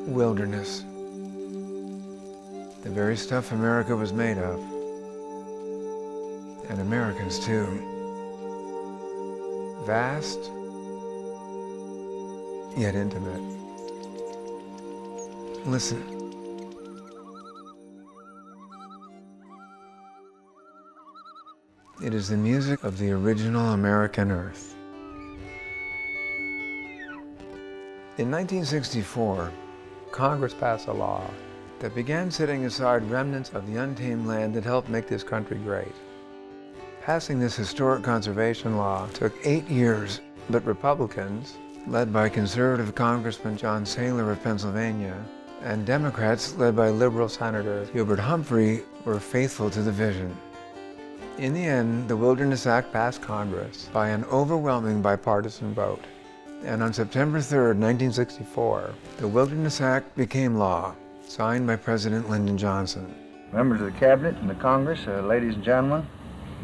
Wilderness. The very stuff America was made of. And Americans too. Vast, yet intimate. Listen. It is the music of the original American earth. In 1964, Congress passed a law that began setting aside remnants of the untamed land that helped make this country great. Passing this historic conservation law took 8 years, but Republicans, led by conservative Congressman John Saylor of Pennsylvania, and Democrats, led by liberal Senator Hubert Humphrey, were faithful to the vision. In the end, the Wilderness Act passed Congress by an overwhelming bipartisan vote. And on September 3, 1964, the Wilderness Act became law, signed by President Lyndon Johnson. Members of the Cabinet and the Congress, ladies and gentlemen,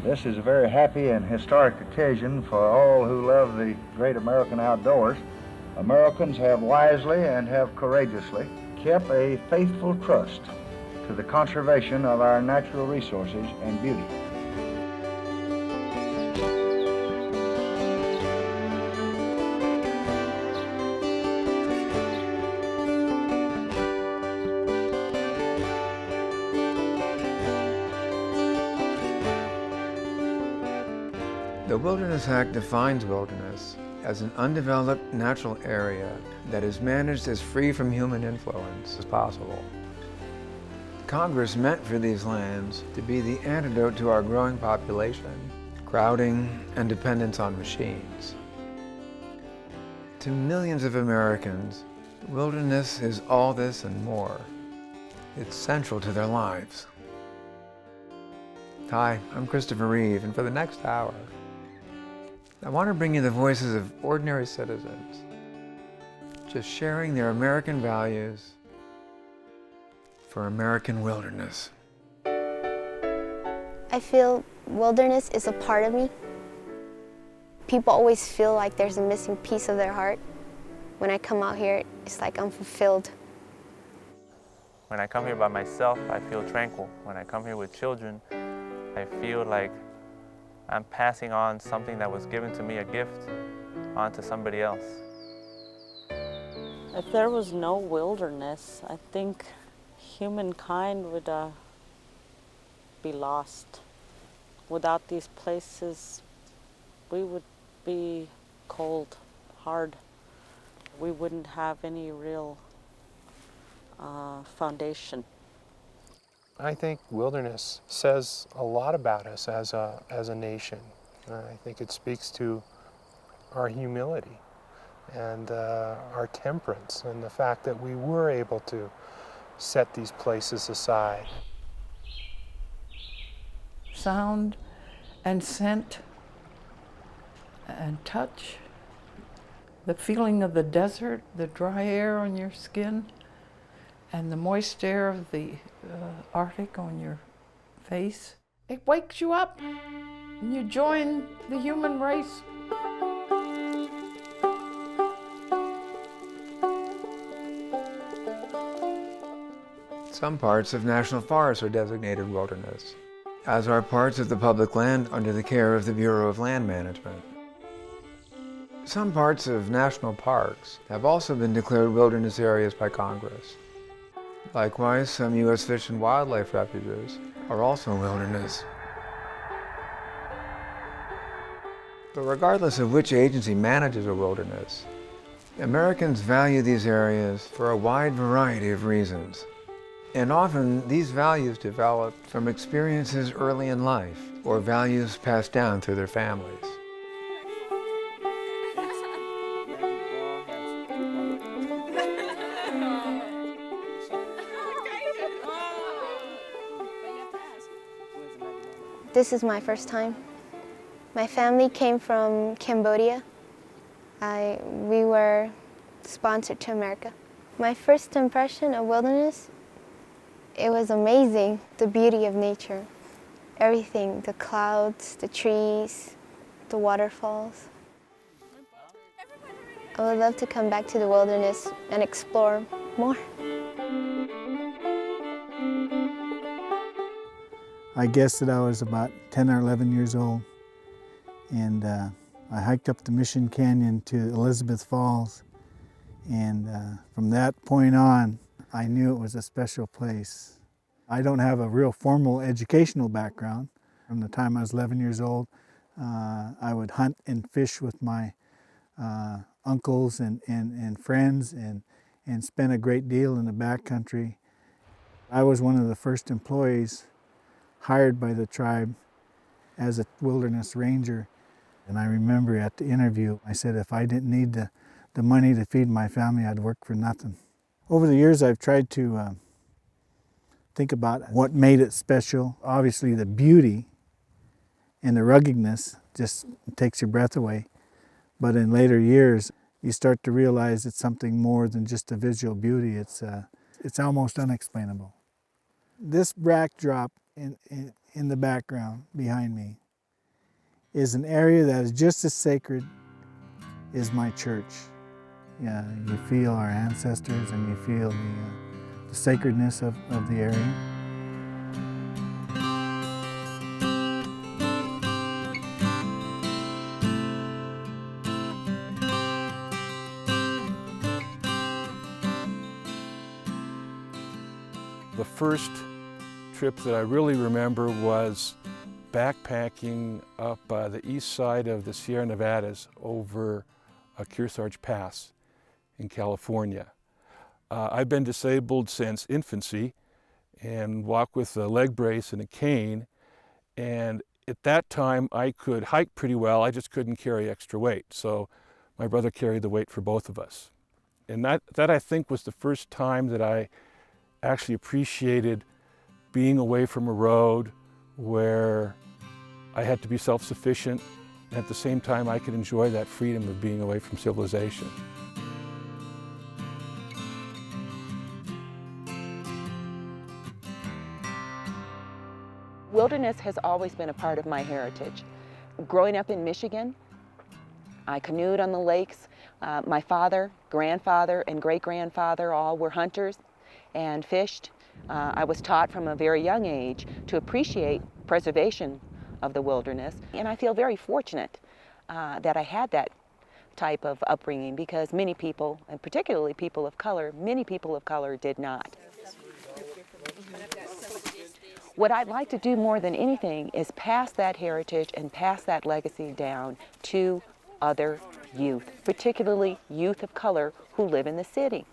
this is a very happy and historic occasion for all who love the great American outdoors. Americans have wisely and have courageously kept a faithful trust to the conservation of our natural resources and beauty. The Wilderness Act defines wilderness as an undeveloped natural area that is managed as free from human influence as possible. Congress meant for these lands to be the antidote to our growing population, crowding, and dependence on machines. To millions of Americans, wilderness is all this and more. It's central to their lives. Hi, I'm Christopher Reeve, and for the next hour, I want to bring you the voices of ordinary citizens, just sharing their American values for American wilderness. I feel wilderness is a part of me. People always feel like there's a missing piece of their heart. When I come out here, it's like I'm fulfilled. When I come here by myself, I feel tranquil. When I come here with children, I feel like I'm passing on something that was given to me, a gift, onto somebody else. If there was no wilderness, I think humankind would be lost. Without these places, we would be cold, hard. We wouldn't have any real foundation. I think wilderness says a lot about us as a nation. I think it speaks to our humility and our temperance and the fact that we were able to set these places aside. Sound and scent and touch, the feeling of the desert, the dry air on your skin, and the moist air of the Arctic on your face. It wakes you up and you join the human race. Some parts of national forests are designated wilderness, as are parts of the public land under the care of the Bureau of Land Management. Some parts of national parks have also been declared wilderness areas by Congress. Likewise, some U.S. Fish and Wildlife refuges are also wilderness. But regardless of which agency manages a wilderness, Americans value these areas for a wide variety of reasons. And often, these values develop from experiences early in life or values passed down through their families. This is my first time. My family came from Cambodia. We were sponsored to America. My first impression of wilderness, it was amazing, the beauty of nature. Everything, the clouds, the trees, the waterfalls. I would love to come back to the wilderness and explore more. I guessed that I was about 10 or 11 years old, and I hiked up the Mission Canyon to Elizabeth Falls, and from that point on, I knew it was a special place. I don't have a real formal educational background. From the time I was 11 years old, I would hunt and fish with my uncles and friends and spent a great deal in the backcountry. I was one of the first employees hired by the tribe as a wilderness ranger. And I remember at the interview, I said if I didn't need the money to feed my family, I'd work for nothing. Over the years, I've tried to think about what made it special. Obviously, the beauty and the ruggedness just takes your breath away. But in later years, you start to realize it's something more than just a visual beauty. It's almost unexplainable. This backdrop in the background behind me is an area that is just as sacred as my church. Yeah, you feel our ancestors and you feel the sacredness of the area. The first trip that I really remember was backpacking up the east side of the Sierra Nevadas over Kearsarge Pass in California. I've been disabled since infancy and walk with a leg brace and a cane, and at that time I could hike pretty well, I just couldn't carry extra weight, so my brother carried the weight for both of us. And that I think was the first time that I actually appreciated being away from a road where I had to be self-sufficient, and at the same time I could enjoy that freedom of being away from civilization. Wilderness has always been a part of my heritage. Growing up in Michigan, I canoed on the lakes. My father, grandfather, and great-grandfather all were hunters and fished. I was taught from a very young age to appreciate preservation of the wilderness, and I feel very fortunate that I had that type of upbringing, because many people, and particularly people of color, many people of color did not. What I'd like to do more than anything is pass that heritage and pass that legacy down to other youth, particularly youth of color who live in the city,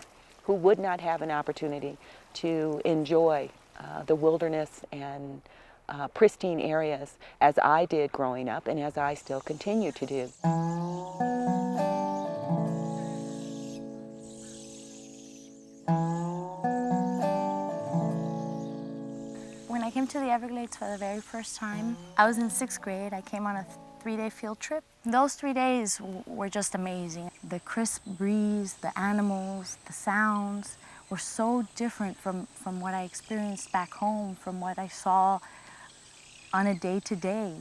who would not have an opportunity to enjoy the wilderness and pristine areas as I did growing up and as I still continue to do. When I came to the Everglades for the very first time, I was in 6th grade. I came on a 3-day field trip. Those 3 days were just amazing. The crisp breeze, the animals, the sounds were so different from what I experienced back home, from what I saw on a day-to-day.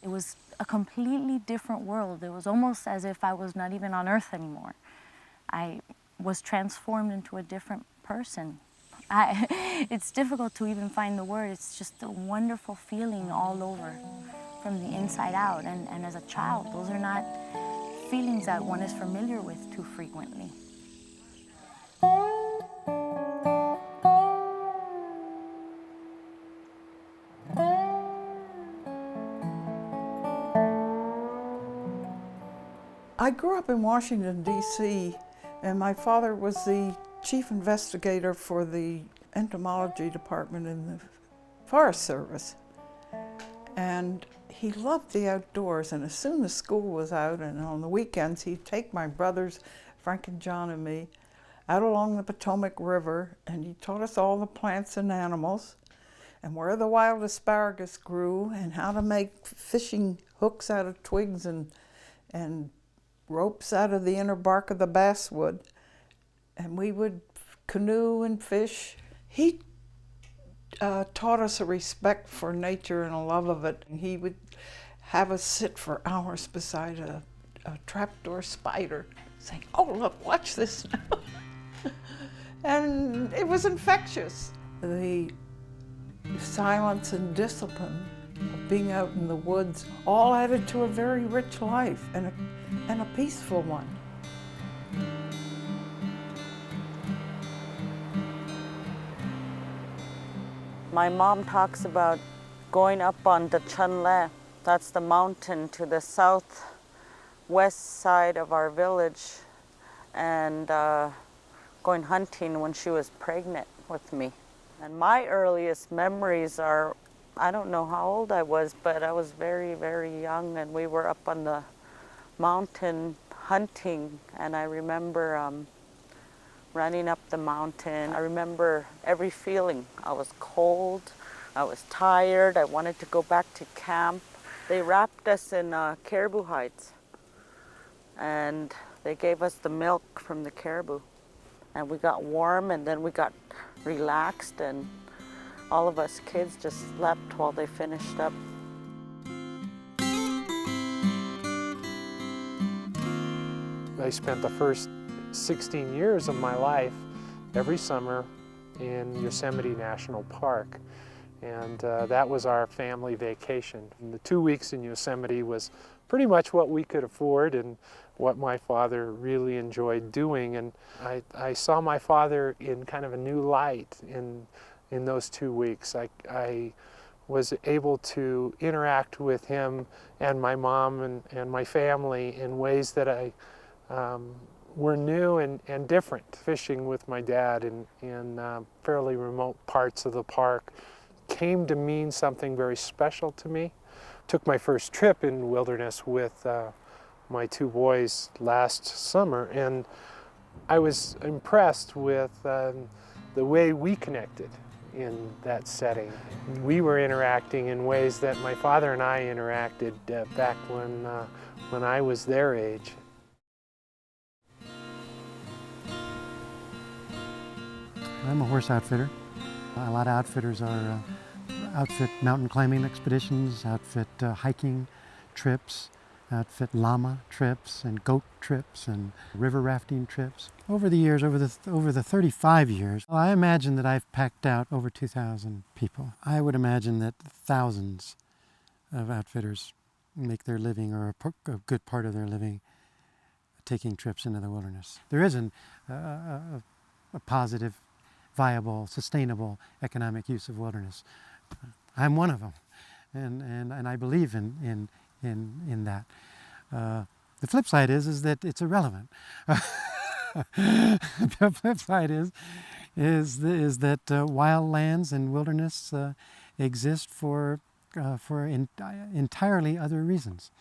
It was a completely different world. It was almost as if I was not even on Earth anymore. I was transformed into a different person. It's difficult to even find the word. It's just a wonderful feeling all over, from the inside out. And as a child, those are not feelings that one is familiar with too frequently. I grew up in Washington, D.C., and my father was the chief investigator for the entomology department in the Forest Service. And he loved the outdoors, and as soon as school was out and on the weekends, he'd take my brothers, Frank and John and me, out along the Potomac River, and he taught us all the plants and animals, and where the wild asparagus grew, and how to make fishing hooks out of twigs and ropes out of the inner bark of the basswood. And we would canoe and fish. He taught us a respect for nature and a love of it. He would have us sit for hours beside a trapdoor spider, saying, "Oh, look, watch this now." And it was infectious. The silence and discipline of being out in the woods all added to a very rich life and a peaceful one. My mom talks about going up on the Chunle, that's the mountain to the southwest side of our village, and going hunting when she was pregnant with me. And my earliest memories are, I don't know how old I was, but I was very, very young, and we were up on the mountain hunting, and I remember running up the mountain. I remember every feeling. I was cold, I was tired, I wanted to go back to camp. They wrapped us in caribou hides, and they gave us the milk from the caribou. And we got warm, and then we got relaxed, and all of us kids just slept while they finished up. I spent the first 16 years of my life every summer in Yosemite National Park. And that was our family vacation. And the 2 weeks in Yosemite was pretty much what we could afford and what my father really enjoyed doing. And I saw my father in kind of a new light in those 2 weeks. I was able to interact with him and my mom and my family in ways that were new and different. Fishing with my dad in fairly remote parts of the park came to mean something very special to me. Took my first trip in wilderness with my two boys last summer, and I was impressed with the way we connected in that setting. We were interacting in ways that my father and I interacted back when I was their age. I'm a horse outfitter. A lot of outfitters are outfit mountain climbing expeditions, outfit hiking trips, outfit llama trips and goat trips and river rafting trips. Over the years, over the 35 years, I imagine that I've packed out over 2,000 people. I would imagine that thousands of outfitters make their living, or a good part of their living, taking trips into the wilderness. There isn't a positive, viable, sustainable economic use of wilderness. I'm one of them, and I believe in that. The flip side is that it's irrelevant. The flip side is that wild lands and wilderness exist for entirely other reasons.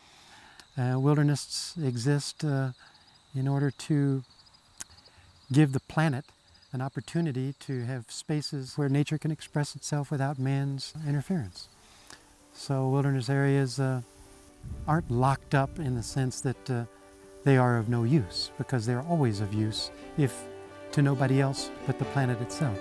Wilderness exist in order to give the planet an opportunity to have spaces where nature can express itself without man's interference. So wilderness areas aren't locked up in the sense that they are of no use, because they're always of use, if to nobody else but the planet itself.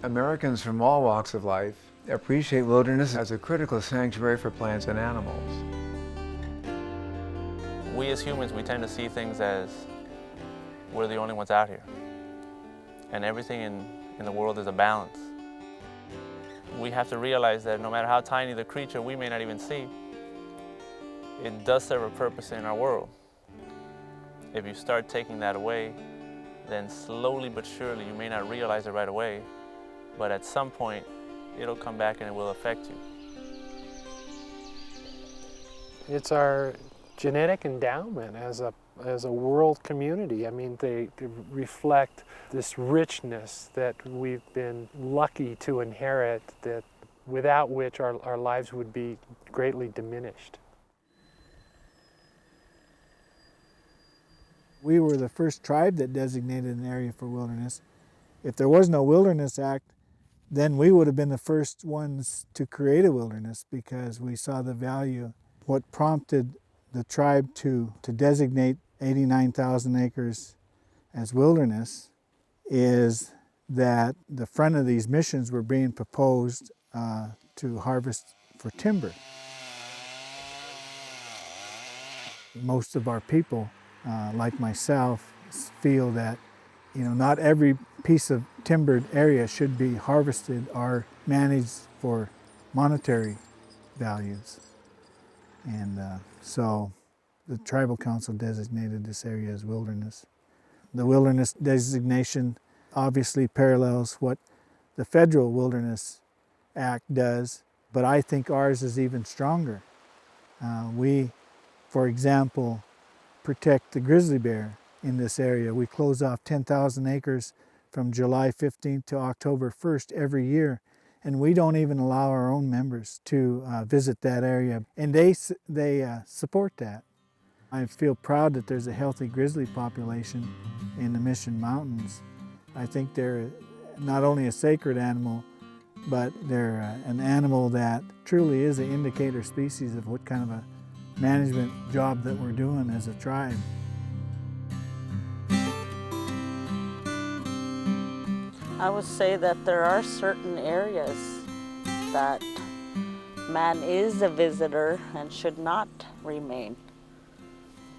Americans from all walks of life appreciate wilderness as a critical sanctuary for plants and animals. We as humans, we tend to see things as we're the only ones out here. And everything in the world is a balance. We have to realize that no matter how tiny the creature we may not even see, it does serve a purpose in our world. If you start taking that away, then slowly but surely, you may not realize it right away, but at some point, it'll come back and it will affect you. It's our genetic endowment as a world community. I mean, they reflect this richness that we've been lucky to inherit, that without which our lives would be greatly diminished. We were the first tribe that designated an area for wilderness. If there was no Wilderness Act, then we would have been the first ones to create a wilderness, because we saw the value. What prompted the tribe to designate 89,000 acres as wilderness is that the front of these missions were being proposed to harvest for timber. most of our people, like myself, feel that not every piece of timbered area should be harvested or managed for monetary values. And so the Tribal Council designated this area as wilderness. The wilderness designation obviously parallels what the Federal Wilderness Act does, but I think ours is even stronger. We, for example, protect the grizzly bear in this area. We close off 10,000 acres from July 15th to October 1st every year, and we don't even allow our own members to visit that area, and they support that. I feel proud that there's a healthy grizzly population in the Mission Mountains. I think they're not only a sacred animal, but they're an animal that truly is an indicator species of what kind of a management job that we're doing as a tribe. I would say that there are certain areas that man is a visitor and should not remain.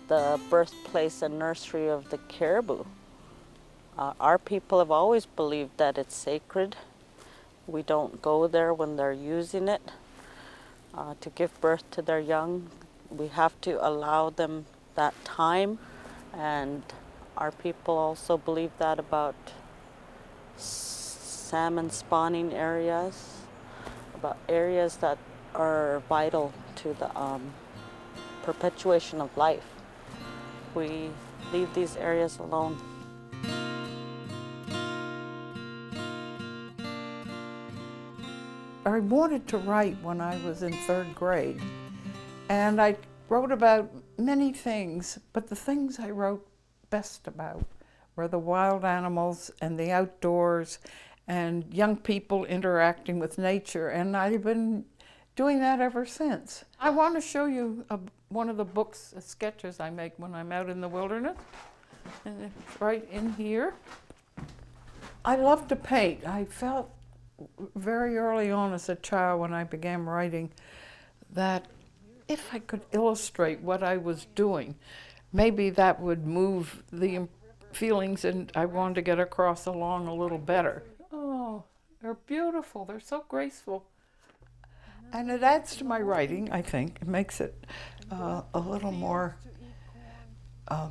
The birthplace and nursery of the caribou. Our people have always believed that it's sacred. We don't go there when they're using it to give birth to their young. We have to allow them that time, and our people also believe that about salmon spawning areas, about areas that are vital to the perpetuation of life. We leave these areas alone. I wanted to write when I was in 3rd grade, and I wrote about many things, but the things I wrote best about were the wild animals and the outdoors and young people interacting with nature, and I've been doing that ever since. I want to show you one of the books, sketches I make when I'm out in the wilderness, and it's right in here. I love to paint. I felt very early on as a child when I began writing that if I could illustrate what I was doing, maybe that would move the feelings and I wanted to get across along a little better. Oh, they're beautiful. They're so graceful. And it adds to my writing, I think. It makes it a little more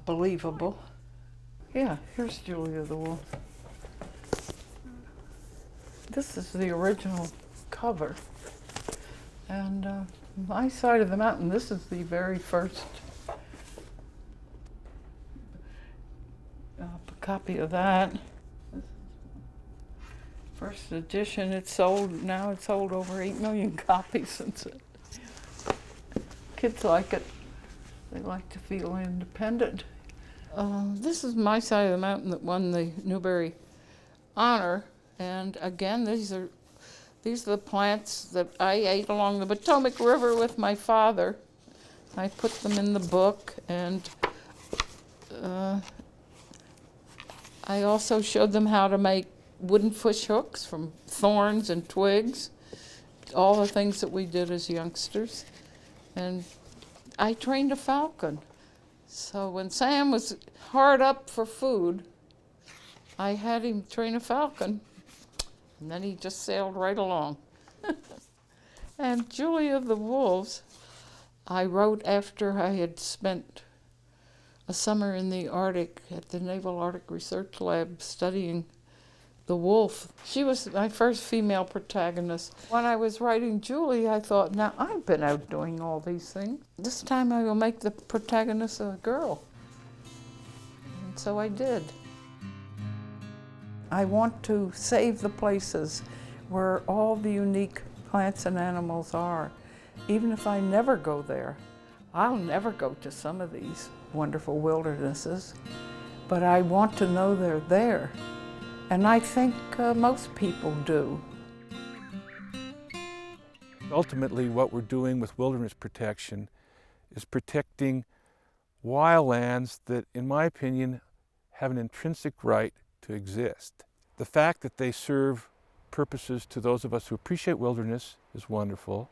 believable. Yeah, here's Julia the Wolf. This is the original cover. And my side of the mountain, this is the very first copy of that. First edition. It's sold, now it's sold over 8 million copies since it. Kids like it. They like to feel independent. This is my side of the mountain that won the Newbery honor. And again, these are the plants that I ate along the Potomac River with my father. I put them in the book, and I also showed them how to make wooden fish hooks from thorns and twigs, all the things that we did as youngsters. And I trained a falcon. So when Sam was hard up for food, I had him train a falcon, and then he just sailed right along. And Julia the Wolves, I wrote after I had spent a summer in the Arctic at the Naval Arctic Research Lab studying the wolf. She was my first female protagonist. When I was writing Julie, I thought, now I've been out doing all these things. This time I will make the protagonist a girl. And so I did. I want to save the places where all the unique plants and animals are. Even if I never go there, I'll never go to some of these wonderful wildernesses, but I want to know they're there. And I think most people do. Ultimately, what we're doing with wilderness protection is protecting wild lands that, in my opinion, have an intrinsic right to exist. The fact that they serve purposes to those of us who appreciate wilderness is wonderful.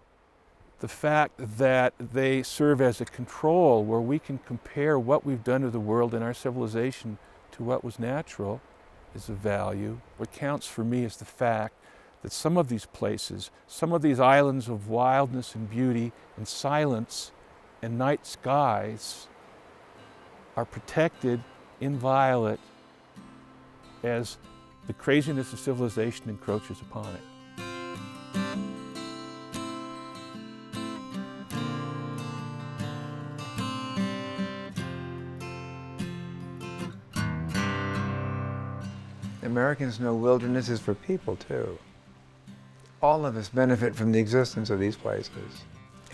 The fact that they serve as a control where we can compare what we've done to the world in our civilization to what was natural is of value. What counts for me is the fact that some of these places, some of these islands of wildness and beauty and silence and night skies are protected, inviolate, as the craziness of civilization encroaches upon it. Americans know wilderness is for people too. All of us benefit from the existence of these places,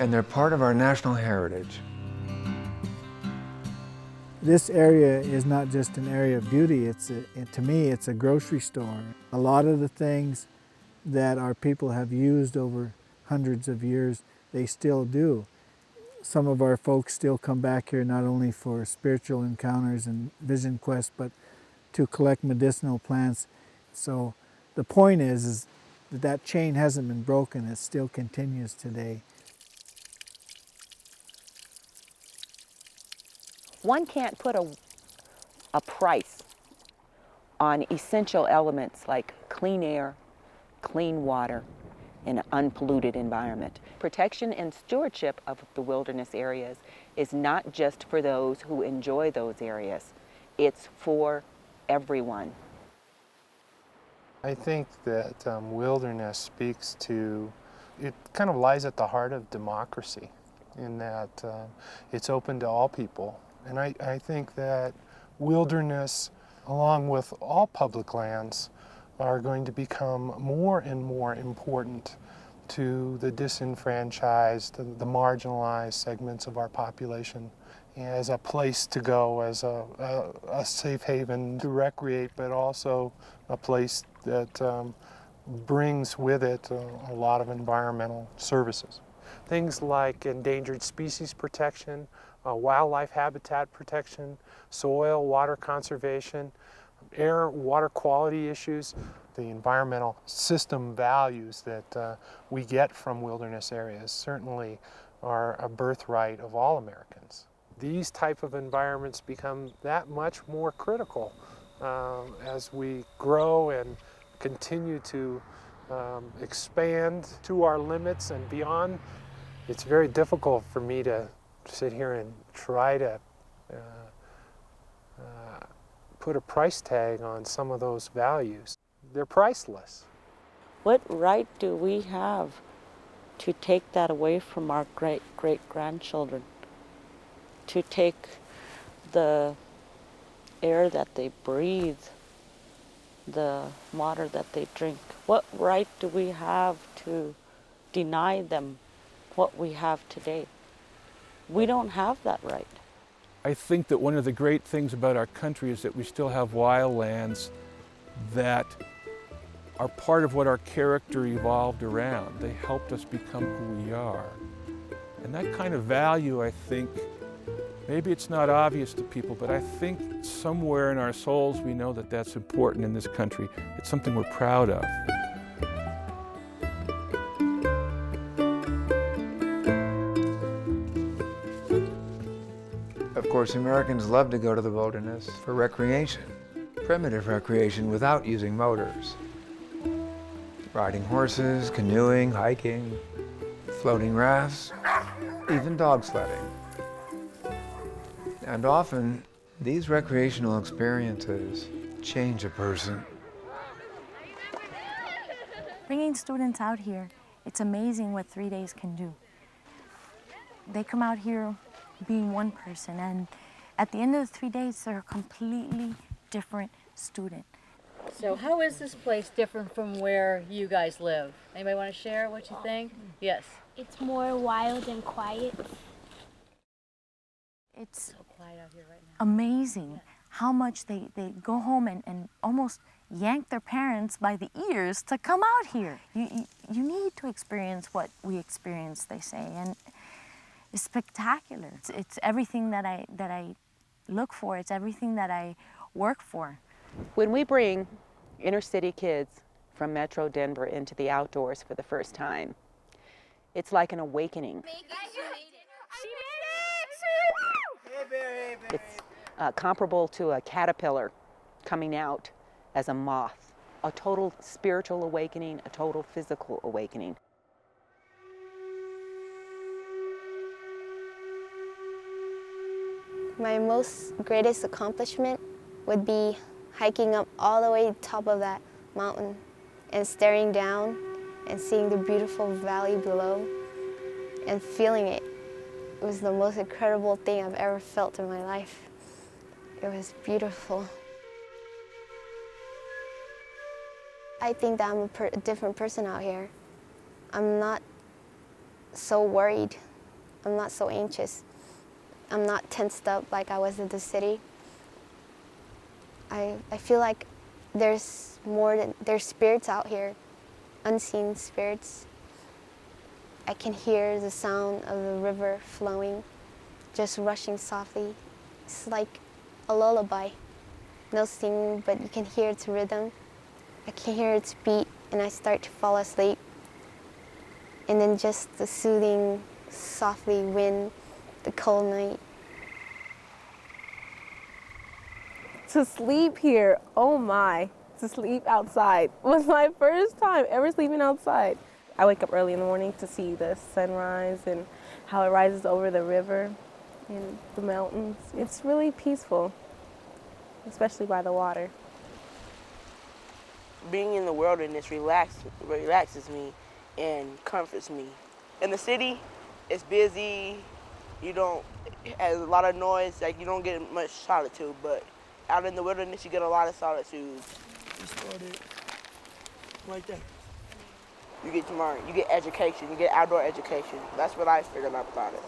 and they're part of our national heritage. This area is not just an area of beauty, to me it's a grocery store. A lot of the things that our people have used over hundreds of years, they still do. Some of our folks still come back here not only for spiritual encounters and vision quests, but to collect medicinal plants. So the point is that that chain hasn't been broken, it still continues today. One can't put a price on essential elements like clean air, clean water, and an unpolluted environment. Protection and stewardship of the wilderness areas is not just for those who enjoy those areas, it's for everyone. I think that wilderness speaks to, it kind of lies at the heart of democracy in that it's open to all people. And I think that wilderness, along with all public lands, are going to become more and more important to the disenfranchised, the marginalized segments of our population, as a place to go, as a safe haven to recreate, but also a place that brings with it a lot of environmental services. Things like endangered species protection, wildlife habitat protection, soil, water conservation, air, water quality issues, the environmental system values that we get from wilderness areas certainly are a birthright of all Americans. These type of environments become that much more critical as we grow and continue to expand to our limits and beyond. It's very difficult for me to sit here and try to put a price tag on some of those values. They're priceless. What right do we have to take that away from our great-great-grandchildren? To take the air that they breathe, the water that they drink? What right do we have to deny them what we have today? We don't have that right. I think that one of the great things about our country is that we still have wildlands that are part of what our character evolved around. They helped us become who we are. And that kind of value, I think, maybe it's not obvious to people, but I think somewhere in our souls we know that that's important in this country. It's something we're proud of. Of course, Americans love to go to the wilderness for recreation, primitive recreation without using motors. Riding horses, canoeing, hiking, floating rafts, even dog sledding. And often, these recreational experiences change a person. Bringing students out here, it's amazing what 3 days can do. They come out here being one person, and at the end of the 3 days, they're a completely different student. So how is this place different from where you guys live? Anybody want to share what you think? Yes. It's more wild and quiet. It's quiet out here right now. Amazing how much they go home and almost yank their parents by the ears to come out here. You need to experience what we experience, they say, and it's spectacular. It's everything that I look for. It's everything that I work for. When we bring inner city kids from Metro Denver into the outdoors for the first time, It's like an awakening. It's comparable to a caterpillar coming out as a moth. A total spiritual awakening, a total physical awakening. My greatest accomplishment would be hiking up all the way to the top of that mountain and staring down and seeing the beautiful valley below and feeling it. It was the most incredible thing I've ever felt in my life. It was beautiful. I think that I'm a different person out here. I'm not so worried. I'm not so anxious. I'm not tensed up like I was in the city. I feel like there's spirits out here, unseen spirits. I can hear the sound of the river flowing, just rushing softly. It's like a lullaby. No singing, but you can hear its rhythm. I can hear its beat, and I start to fall asleep. And then just the soothing, softly wind, the cold night. To sleep here, oh my, to sleep outside was my first time ever sleeping outside. I wake up early in the morning to see the sunrise and how it rises over the river and the mountains. It's really peaceful, especially by the water. Being in the wilderness relaxes me and comforts me. In the city, it's busy, it has a lot of noise, like you don't get much solitude, but out in the wilderness, you get a lot of solitude. You started right there. You get education, you get outdoor education. That's what I figured out about it.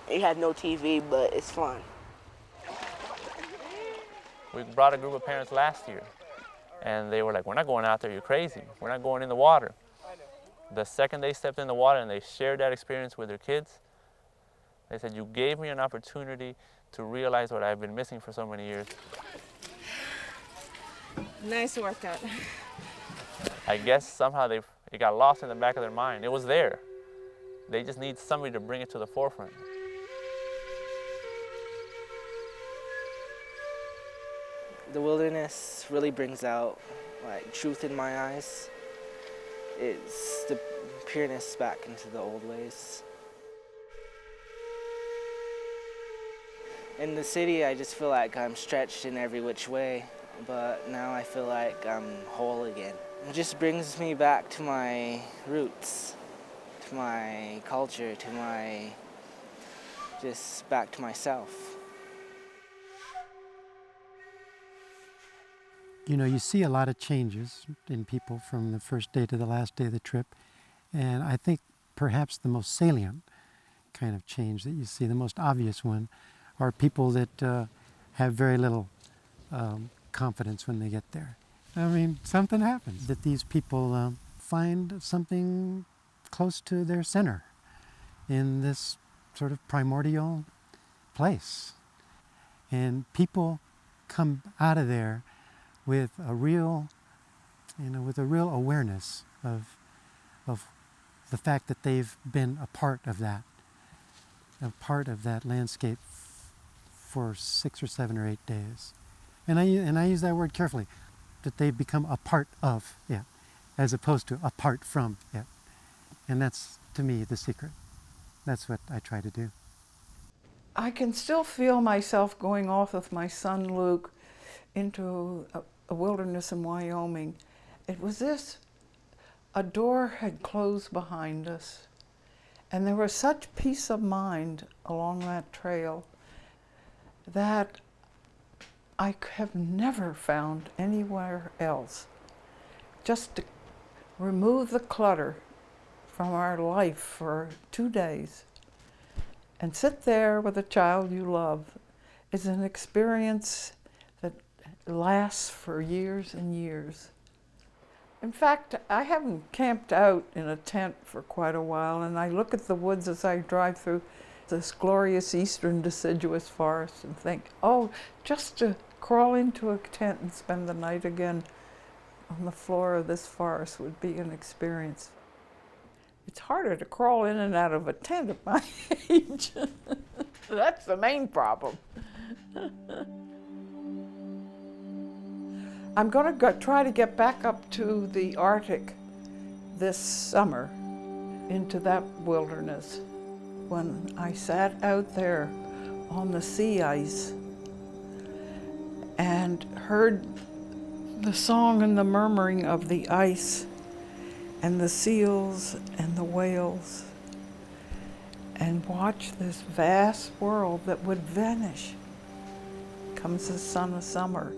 And you have no TV, but it's fun. We brought a group of parents last year, and they were like, we're not going out there, you're crazy. We're not going in the water. The second they stepped in the water and they shared that experience with their kids, they said, you gave me an opportunity to realize what I've been missing for so many years. Nice workout. I guess somehow it got lost in the back of their mind. It was there. They just need somebody to bring it to the forefront. The wilderness really brings out like truth in my eyes. It's the pureness back into the old ways. In the city, I just feel like I'm stretched in every which way, but now I feel like I'm whole again. It just brings me back to my roots, to my culture, just back to myself. You know, you see a lot of changes in people from the first day to the last day of the trip, and I think perhaps the most salient kind of change that you see, the most obvious one, are people that have very little confidence when they get there. I mean, something happens, that these people find something close to their center in this sort of primordial place. And people come out of there with a real, awareness of the fact that they've been a part of that landscape for 6 or 7 or 8 days. And I use that word carefully, that they've become a part of it, as opposed to apart from it. And that's, to me, the secret. That's what I try to do. I can still feel myself going off with my son Luke into a wilderness in Wyoming. It was this: a door had closed behind us, and there was such peace of mind along that trail that I have never found anywhere else. Just to remove the clutter from our life for 2 days and sit there with a child you love is an experience that lasts for years and years. In fact, I haven't camped out in a tent for quite a while, and I look at the woods as I drive through this glorious eastern deciduous forest and think, oh, just to crawl into a tent and spend the night again on the floor of this forest would be an experience. It's harder to crawl in and out of a tent at my age. That's the main problem. I'm going to try to get back up to the Arctic this summer, into that wilderness. When I sat out there on the sea ice and heard the song and the murmuring of the ice and the seals and the whales, and watched this vast world that would vanish, comes the sun of summer,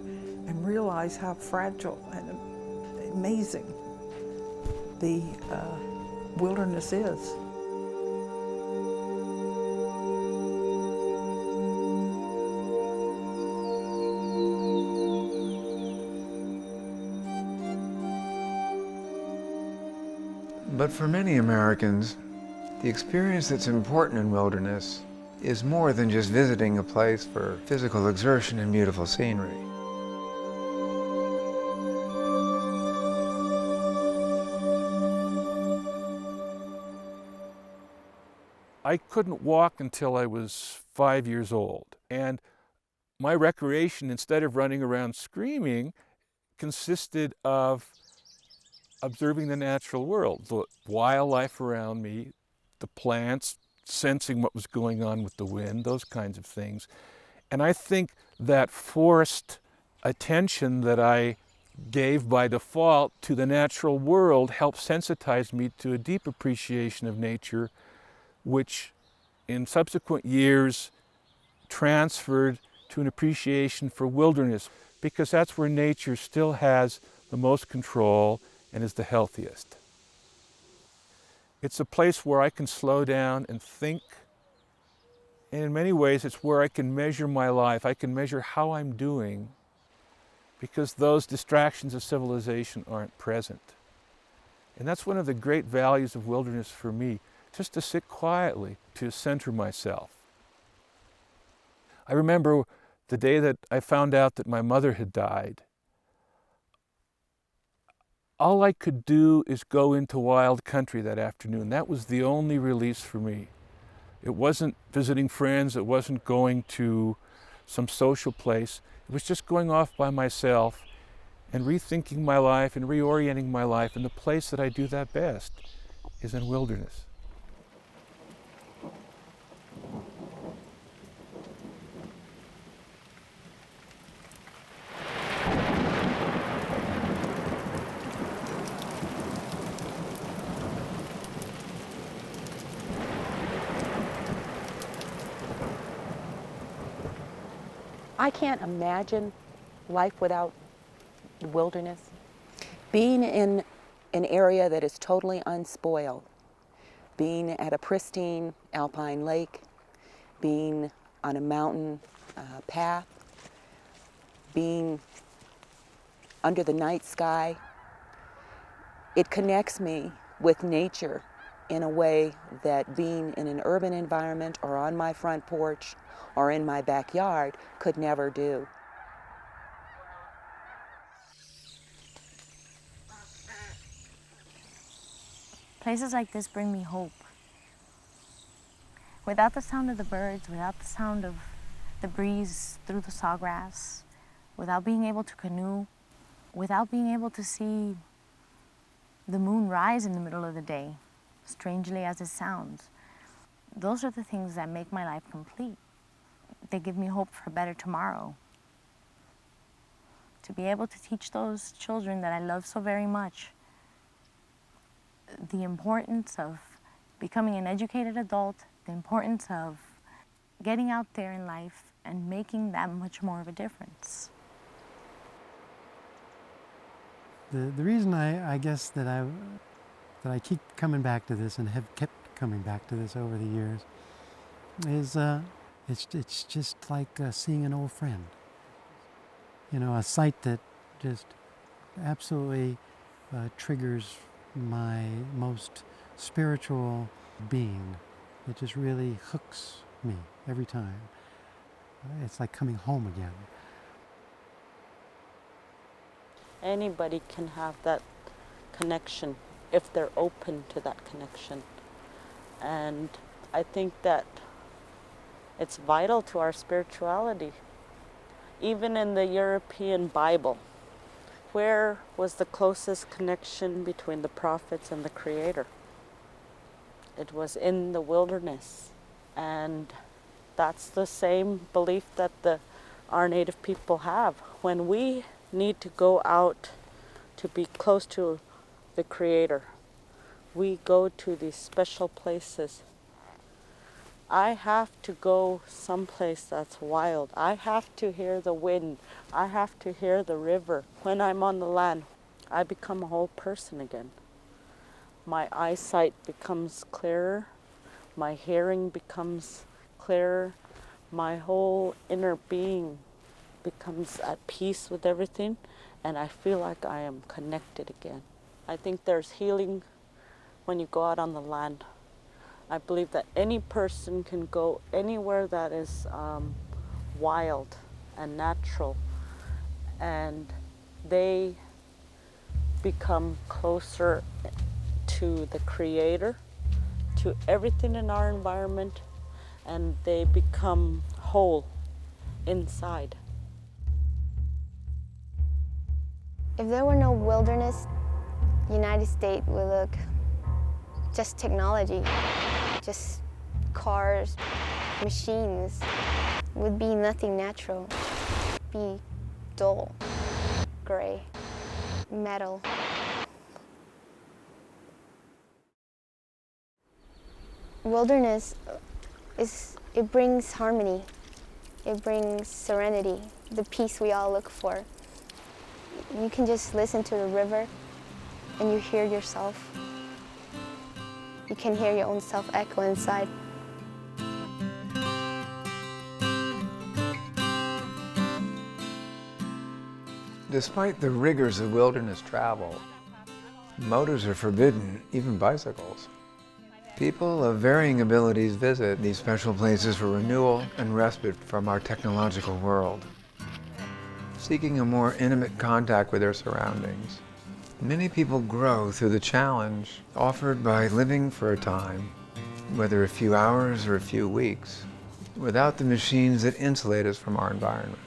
and realize how fragile and amazing the wilderness is. But for many Americans, the experience that's important in wilderness is more than just visiting a place for physical exertion and beautiful scenery. I couldn't walk until I was 5 years old, and my recreation, instead of running around screaming, consisted of observing the natural world, the wildlife around me, the plants, sensing what was going on with the wind, those kinds of things. And I think that forced attention that I gave by default to the natural world helped sensitize me to a deep appreciation of nature, which in subsequent years transferred to an appreciation for wilderness, because that's where nature still has the most control and is the healthiest. It's a place where I can slow down and think, and in many ways it's where I can measure my life. I can measure how I'm doing, because those distractions of civilization aren't present. And that's one of the great values of wilderness for me, just to sit quietly, to center myself. I remember the day that I found out that my mother had died. All I could do is go into wild country that afternoon. That was the only release for me. It wasn't visiting friends, it wasn't going to some social place. It was just going off by myself and rethinking my life and reorienting my life. And the place that I do that best is in wilderness. I can't imagine life without the wilderness. Being in an area that is totally unspoiled, being at a pristine alpine lake, being on a mountain path, being under the night sky, it connects me with nature in a way that being in an urban environment or on my front porch or in my backyard could never do. Places like this bring me hope. Without the sound of the birds, without the sound of the breeze through the sawgrass, without being able to canoe, without being able to see the moon rise in the middle of the day, strangely as it sounds, those are the things that make my life complete. They give me hope for a better tomorrow. To be able to teach those children that I love so very much the importance of becoming an educated adult, the importance of getting out there in life and making that much more of a difference. The reason I guess that I keep coming back to this and have kept coming back to this over the years is it's just like seeing an old friend. You know, a sight that just absolutely triggers my most spiritual being. It just really hooks me every time. It's like coming home again. Anybody can have that connection if they're open to that connection. And I think that it's vital to our spirituality. Even in the European Bible, where was the closest connection between the prophets and the Creator? It was in the wilderness. And that's the same belief that our Native people have. When we need to go out to be close to the Creator, we go to these special places. I have to go someplace that's wild. I have to hear the wind. I have to hear the river. When I'm on the land, I become a whole person again. My eyesight becomes clearer. My hearing becomes clearer. My whole inner being becomes at peace with everything, and I feel like I am connected again. I think there's healing when you go out on the land. I believe that any person can go anywhere that is wild and natural, and they become closer to the Creator, to everything in our environment, and they become whole inside. If there were no wilderness, the United States would look just technology, just cars, machines. It would be nothing natural. Be dull, gray, metal. Wilderness it brings harmony. It brings serenity, the peace we all look for. You can just listen to the river and you hear yourself. You can hear your own self echo inside. Despite the rigors of wilderness travel, motors are forbidden, even bicycles. People of varying abilities visit these special places for renewal and respite from our technological world, seeking a more intimate contact with their surroundings. Many people grow through the challenge offered by living for a time, whether a few hours or a few weeks, without the machines that insulate us from our environment.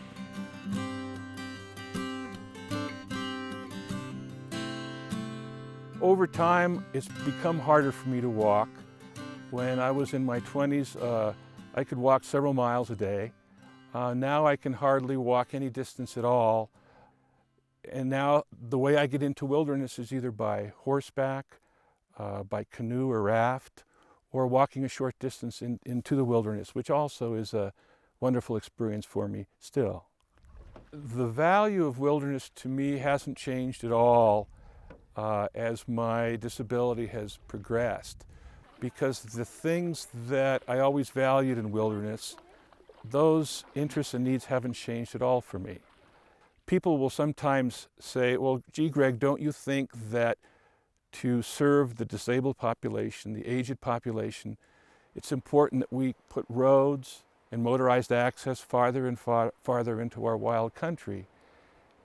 Over time, it's become harder for me to walk. When I was in my 20s, I could walk several miles a day. Now I can hardly walk any distance at all. And now the way I get into wilderness is either by horseback, by canoe or raft, or walking a short distance into the wilderness, which also is a wonderful experience for me still. The value of wilderness to me hasn't changed at all as my disability has progressed, because the things that I always valued in wilderness, those interests and needs haven't changed at all for me. People will sometimes say, well, gee, Greg, don't you think that to serve the disabled population, the aged population, it's important that we put roads and motorized access farther and farther into our wild country?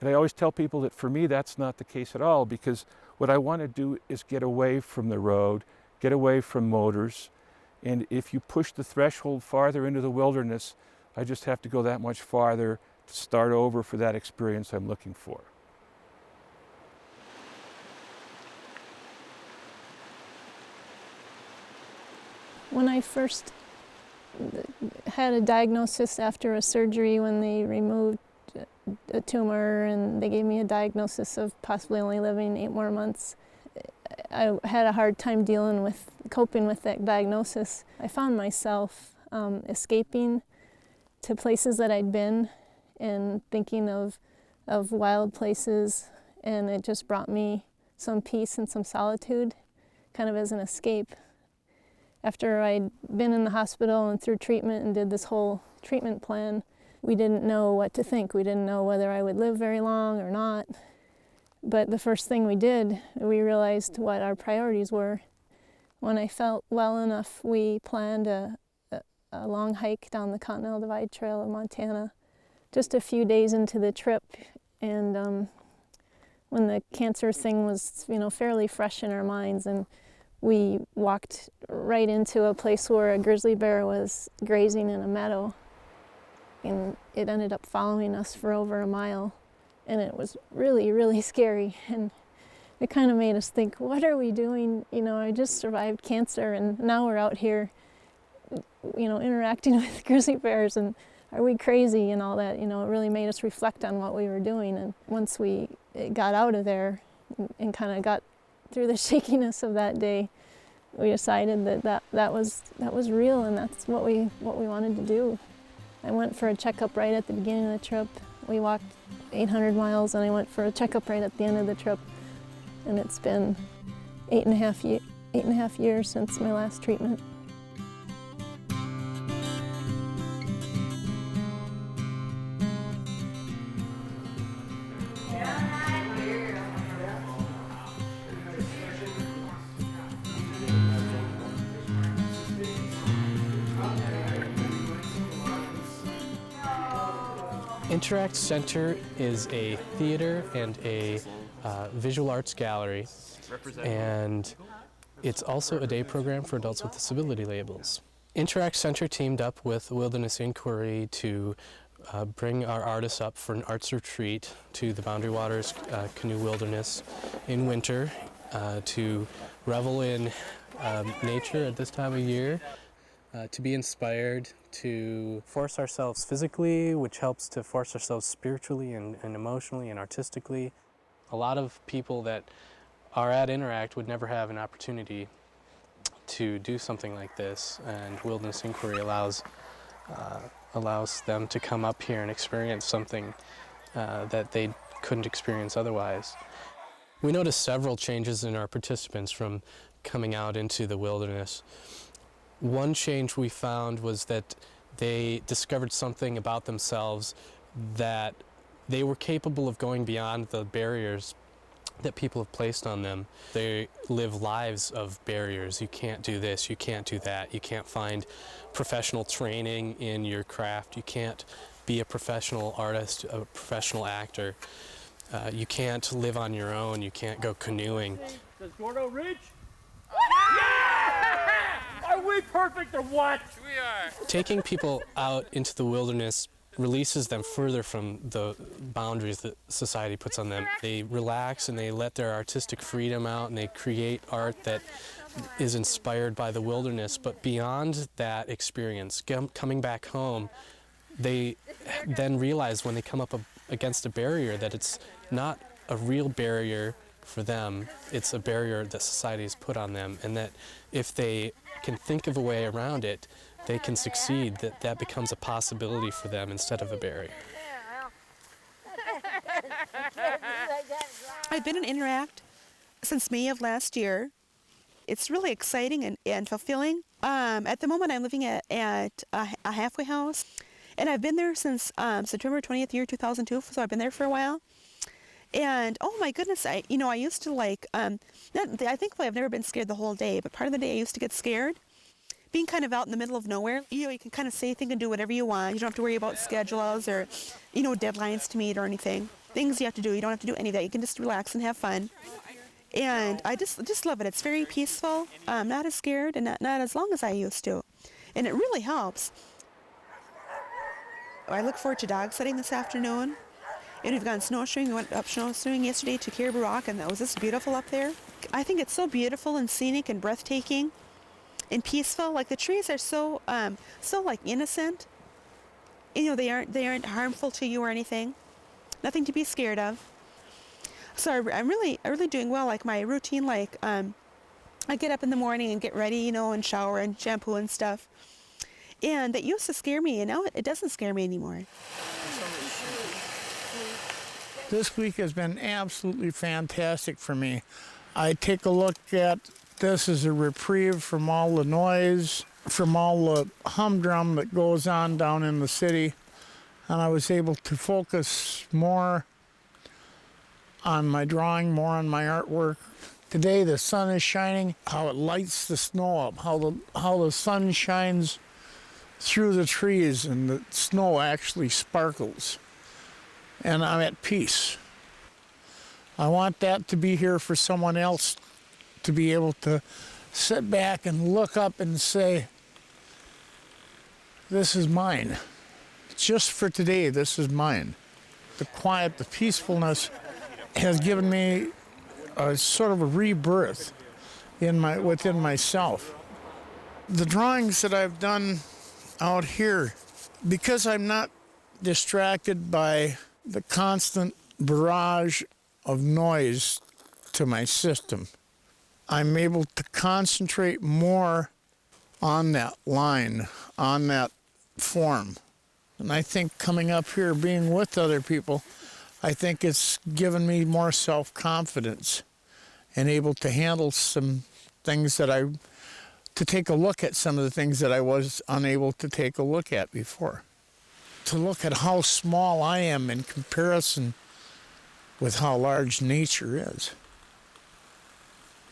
And I always tell people that for me, that's not the case at all, because what I want to do is get away from the road, get away from motors. And if you push the threshold farther into the wilderness, I just have to go that much farther to start over for that experience I'm looking for. When I first had a diagnosis after a surgery, when they removed a tumor and they gave me a diagnosis of possibly only living 8 more months, I had a hard time coping with that diagnosis. I found myself escaping to places that I'd been and thinking of wild places, and it just brought me some peace and some solitude, kind of as an escape. After I'd been in the hospital and through treatment and did this whole treatment plan, we didn't know what to think. We didn't know whether I would live very long or not. But the first thing we did, we realized what our priorities were. When I felt well enough, we planned a long hike down the Continental Divide Trail of Montana, just a few days into the trip. And when the cancer thing was, fairly fresh in our minds, and we walked right into a place where a grizzly bear was grazing in a meadow, and it ended up following us for over a mile, and it was really, really scary, and it kind of made us think, what are we doing? I just survived cancer, and now we're out here, interacting with grizzly bears, and are we crazy and all that? It really made us reflect on what we were doing. And once we got out of there and kind of got through the shakiness of that day, we decided that was real, and that's what we wanted to do. I went for a checkup right at the beginning of the trip. We walked 800 miles, and I went for a checkup right at the end of the trip. And it's been 8.5 years since my last treatment. Interact Center is a theater and a visual arts gallery, and it's also a day program for adults with disability labels. Interact Center teamed up with Wilderness Inquiry to bring our artists up for an arts retreat to the Boundary Waters Canoe Wilderness in winter to revel in nature at this time of year, to be inspired, to force ourselves physically, which helps to force ourselves spiritually and emotionally and artistically. A lot of people that are at Interact would never have an opportunity to do something like this, and Wilderness Inquiry allows them to come up here and experience something that they couldn't experience otherwise. We noticed several changes in our participants from coming out into the wilderness. One change we found was that they discovered something about themselves, that they were capable of going beyond the barriers that people have placed on them. They live lives of barriers. You can't do this, you can't do that, you can't find professional training in your craft, you can't be a professional artist, a professional actor, you can't live on your own, you can't go canoeing. Does Gordo reach? Yeah! Are we perfect or what? We are. Taking people out into the wilderness releases them further from the boundaries that society puts on them. They relax and they let their artistic freedom out, and they create art that is inspired by the wilderness. But beyond that experience, coming back home, they then realize when they come up against a barrier that it's not a real barrier for them, it's a barrier that society has put on them, and that if they can think of a way around it, they can succeed, that becomes a possibility for them instead of a barrier. I've been in Interact since May of last year. It's really exciting and fulfilling. At the moment, I'm living at a halfway house, and I've been there since September 20th, year 2002, so I've been there for a while. And oh my goodness, I used to I think I've never been scared the whole day, but part of the day I used to get scared. Being kind of out in the middle of nowhere, you can kind of say, think, and do whatever you want. You don't have to worry about schedules or, deadlines to meet or anything. Things you have to do, you don't have to do any of that. You can just relax and have fun. And I just love it. It's very peaceful. I'm not as scared and not as long as I used to. And it really helps. I look forward to dog sledding this afternoon. And we've gone snowshoeing. We went up snowshoeing yesterday to Caribou Rock, and that was just beautiful up there. I think it's so beautiful and scenic and breathtaking and peaceful. Like the trees are so like innocent. They aren't harmful to you or anything. Nothing to be scared of. So I'm really doing well. Like my routine, I get up in the morning and get ready, and shower and shampoo and stuff. And that used to scare me, and now it doesn't scare me anymore. This week has been absolutely fantastic for me. I take a look at this as a reprieve from all the noise, from all the humdrum that goes on down in the city, and I was able to focus more on my drawing, more on my artwork. Today the sun is shining, how it lights the snow up, how the sun shines through the trees and the snow actually sparkles. And I'm at peace. I want that to be here for someone else to be able to sit back and look up and say, this is mine. Just for today, this is mine. The quiet, the peacefulness has given me a sort of a rebirth within myself. The drawings that I've done out here, because I'm not distracted by the constant barrage of noise to my system, I'm able to concentrate more on that line, on that form. And I think coming up here, being with other people, I think it's given me more self-confidence and able to handle some things to take a look at some of the things that I was unable to take a look at before. To look at how small I am in comparison with how large nature is.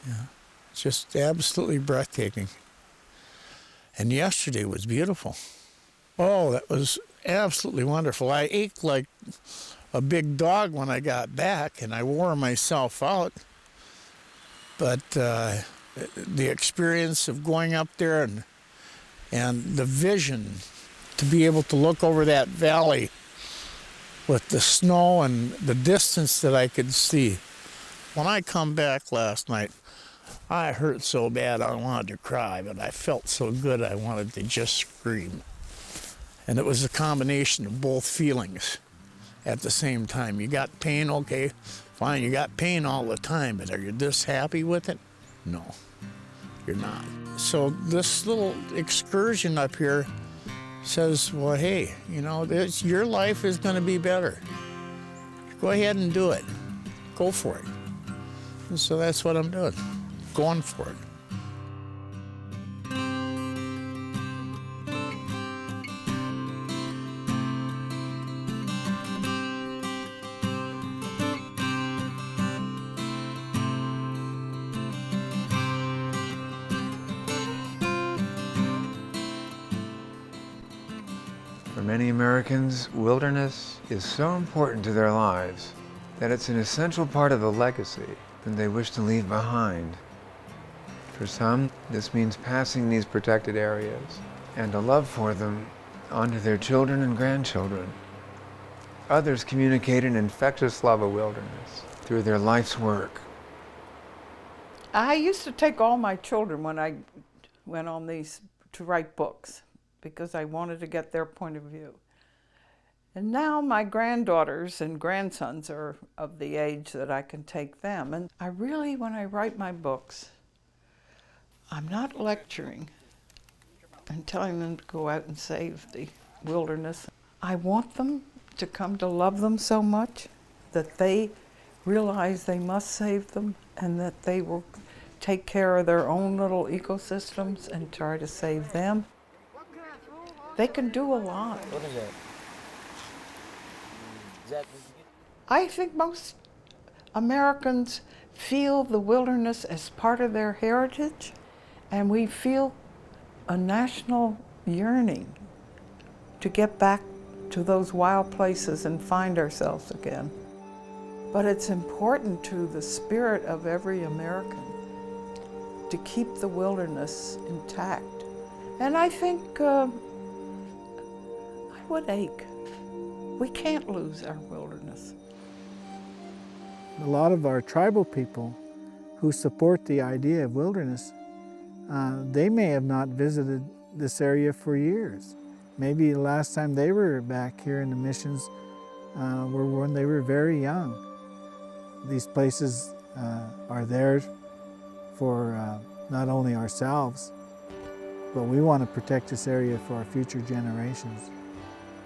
Yeah, it's just absolutely breathtaking. And yesterday was beautiful. Oh, that was absolutely wonderful. I ached like a big dog when I got back, and I wore myself out. But the experience of going up there and the vision to be able to look over that valley with the snow and the distance that I could see. When I come back last night, I hurt so bad I wanted to cry, but I felt so good I wanted to just scream. And it was a combination of both feelings at the same time. You got pain, okay, fine, you got pain all the time, but are you this happy with it? No, you're not. So this little excursion up here says, well, hey, you know, your life is going to be better. Go ahead and do it. Go for it. And so that's what I'm doing, going for it. For many Americans, wilderness is so important to their lives that it's an essential part of the legacy that they wish to leave behind. For some, this means passing these protected areas and a love for them onto their children and grandchildren. Others communicate an infectious love of wilderness through their life's work. I used to take all my children when I went on these to write books, because I wanted to get their point of view. And now my granddaughters and grandsons are of the age that I can take them. And I really, when I write my books, I'm not lecturing and telling them to go out and save the wilderness. I want them to come to love them so much that they realize they must save them and that they will take care of their own little ecosystems and try to save them. They can do a lot. What is that? I think most Americans feel the wilderness as part of their heritage, and we feel a national yearning to get back to those wild places and find ourselves again. But it's important to the spirit of every American to keep the wilderness intact. And I think I would ache. We can't lose our wilderness. A lot of our tribal people who support the idea of wilderness, they may have not visited this area for years. Maybe the last time they were back here in the missions were when they were very young. These places are there for not only ourselves, but we want to protect this area for our future generations.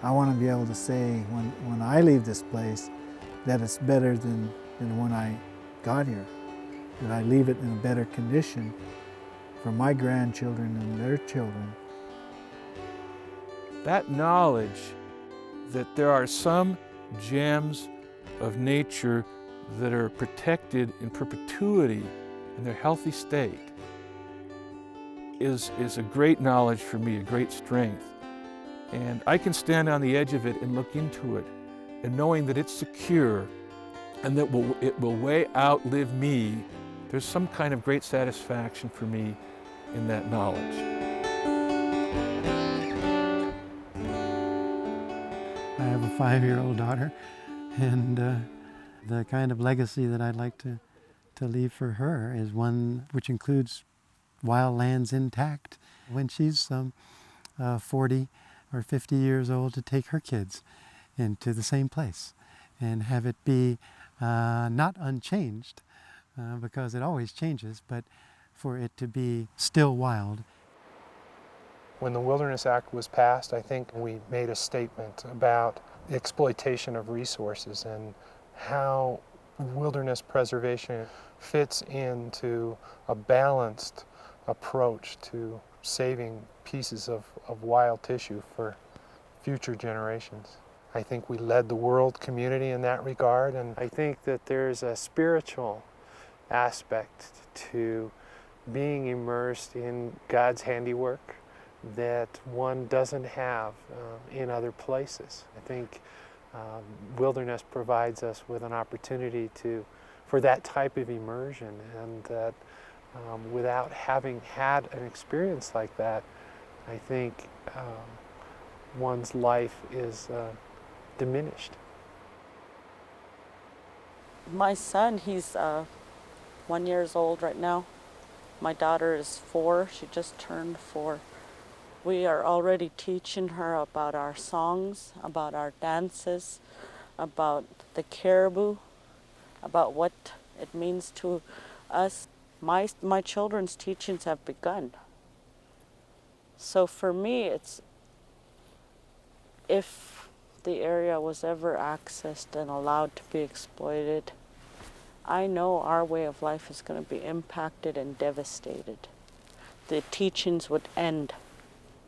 I want to be able to say when I leave this place that it's better than when I got here, that I leave it in a better condition for my grandchildren and their children. That knowledge that there are some gems of nature that are protected in perpetuity in their healthy state is a great knowledge for me, a great strength. And I can stand on the edge of it and look into it, and knowing that it's secure and that it will way outlive me, there's some kind of great satisfaction for me in that knowledge. I have a 5-year-old daughter, and the kind of legacy that I'd like to leave for her is one which includes wild lands intact when she's 40 or 50 years old, to take her kids into the same place and have it be not unchanged, because it always changes, but for it to be still wild. When the Wilderness Act was passed, I think we made a statement about the exploitation of resources and how wilderness preservation fits into a balanced approach to saving pieces of wild tissue for future generations. I think we led the world community in that regard, and I think that there's a spiritual aspect to being immersed in God's handiwork that one doesn't have in other places. I think wilderness provides us with an opportunity for that type of immersion, and that without having had an experience like that, I think one's life is diminished. My son, he's 1 year old right now. My daughter is 4. She just turned 4. We are already teaching her about our songs, about our dances, about the caribou, about what it means to us. My children's teachings have begun. So for me, it's, if the area was ever accessed and allowed to be exploited, I know our way of life is going to be impacted and devastated. The teachings would end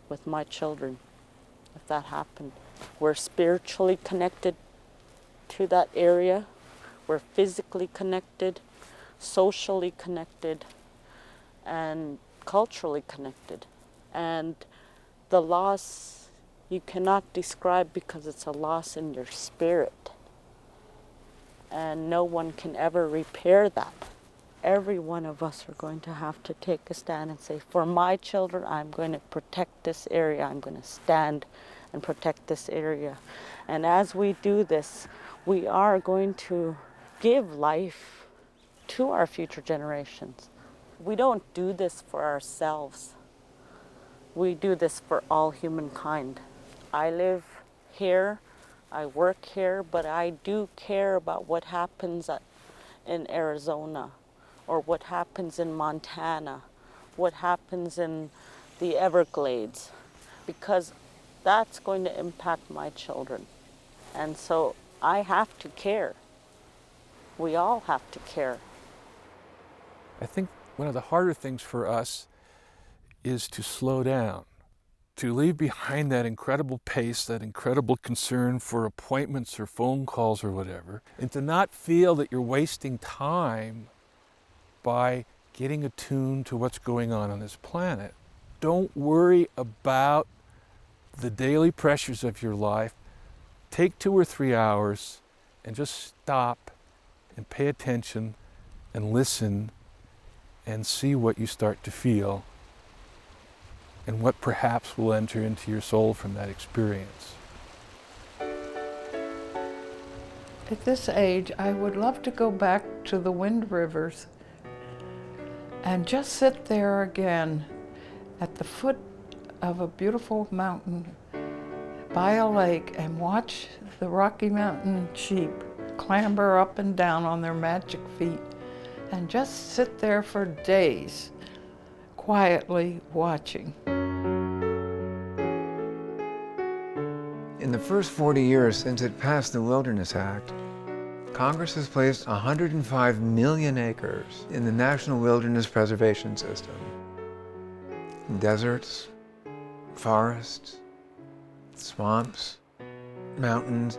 with my children if that happened. We're spiritually connected to that area. We're physically connected, socially connected, and culturally connected. And the loss you cannot describe, because it's a loss in your spirit. And no one can ever repair that. Every one of us are going to have to take a stand and say, for my children, I'm going to protect this area. I'm going to stand and protect this area. And as we do this, we are going to give life to our future generations. We don't do this for ourselves. We do this for all humankind. I live here, I work here, but I do care about what happens in Arizona, or what happens in Montana, what happens in the Everglades, because that's going to impact my children. And so I have to care. We all have to care. I think one of the harder things for us is to slow down, to leave behind that incredible pace, that incredible concern for appointments or phone calls or whatever, and to not feel that you're wasting time by getting attuned to what's going on this planet. Don't worry about the daily pressures of your life. Take 2 or 3 hours and just stop and pay attention and listen and see what you start to feel and what perhaps will enter into your soul from that experience. At this age, I would love to go back to the Wind Rivers and just sit there again at the foot of a beautiful mountain by a lake and watch the Rocky Mountain sheep clamber up and down on their magic feet and just sit there for days, quietly watching. In the first 40 years since it passed the Wilderness Act, Congress has placed 105 million acres in the National Wilderness Preservation System. Deserts, forests, swamps, mountains,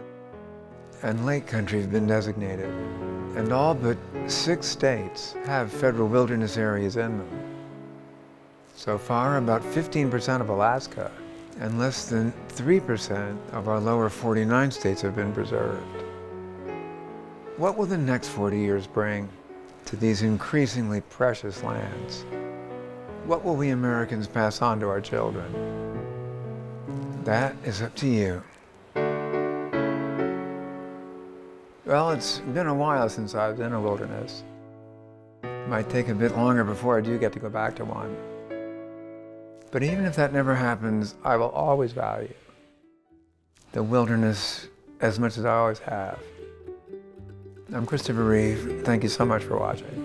and lake country have been designated, and all but 6 states have federal wilderness areas in them. So far, about 15% of Alaska and less than 3% of our lower 49 states have been preserved. What will the next 40 years bring to these increasingly precious lands? What will we Americans pass on to our children? That is up to you. Well, it's been a while since I was in a wilderness. It might take a bit longer before I do get to go back to one. But even if that never happens, I will always value the wilderness as much as I always have. I'm Christopher Reeve. Thank you so much for watching.